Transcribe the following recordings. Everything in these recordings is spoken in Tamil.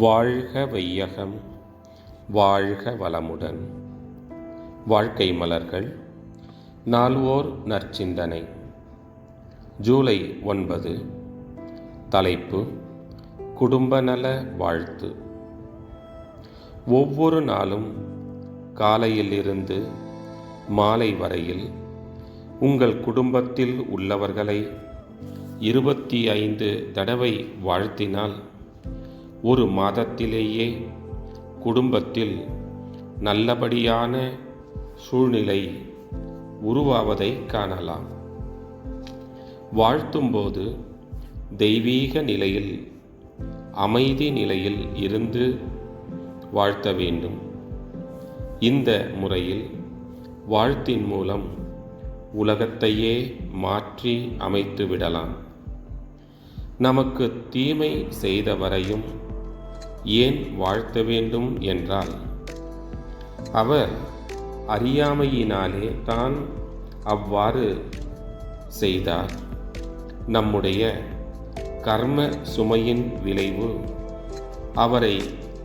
வாழ்க வையகம், வாழ்க வளமுடன். வாழ்க்கை மலர்கள். நால்வோர் நற்சிந்தனை. ஜூலை 9. தலைப்பு: குடும்ப நல வாழ்த்து. ஒவ்வொரு நாளும் காலையிலிருந்து மாலை வரையில் உங்கள் குடும்பத்தில் உள்ளவர்களை 25 தடவை வாழ்த்தினால் ஒரு மாதத்திலேயே குடும்பத்தில் நல்லபடியான சூழ்நிலை உருவாவதை காணலாம். வாழ்த்தும்போது தெய்வீக நிலையில், அமைதி நிலையில் இருந்து வாழ்த்த வேண்டும். இந்த முறையில் வாழ்த்தின் மூலம் உலகத்தையே மாற்றி அமைத்து விடலாம். நமக்கு தீமை செய்தவரையும் ஏன் வாழ்த்த வேண்டும் என்றால், அவர் அறியாமையினாலே தான் அவ்வாறு செய்தார். நம்முடைய கர்ம சுமையின் விளைவு அவரை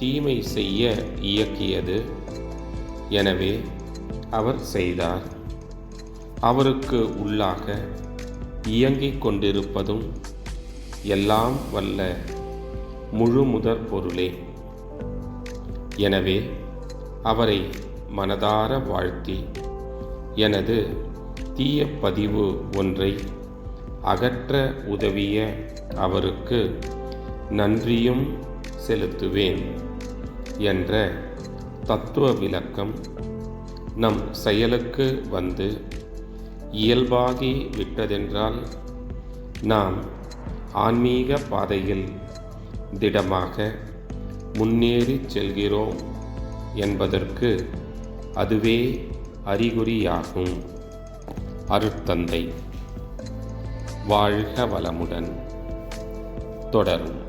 தீமை செய்ய இயக்கியது. எனவே அவர் செய்தார். அவருக்கு உள்ளாக இயங்கிக் கொண்டிருப்பதும் எல்லாம் வல்ல முழு முதற் பொருளே. எனவே அவரை மனதார வாழ்த்தி எனது தீய பதிவு ஒன்றை அகற்ற உதவிய அவருக்கு நன்றியும் செலுத்துவேன் என்ற தத்துவ விளக்கம் நம் செயலுக்கு வந்து இயல்பாகி விட்டதென்றால், நாம் ஆன்மீக பாதையில் திடமாக முன்னேறி செல்கிறோம் என்பதற்கு அதுவே அறிகுறியாகும். அருட்தந்தை. வாழ்க வளமுடன். தொடரும்.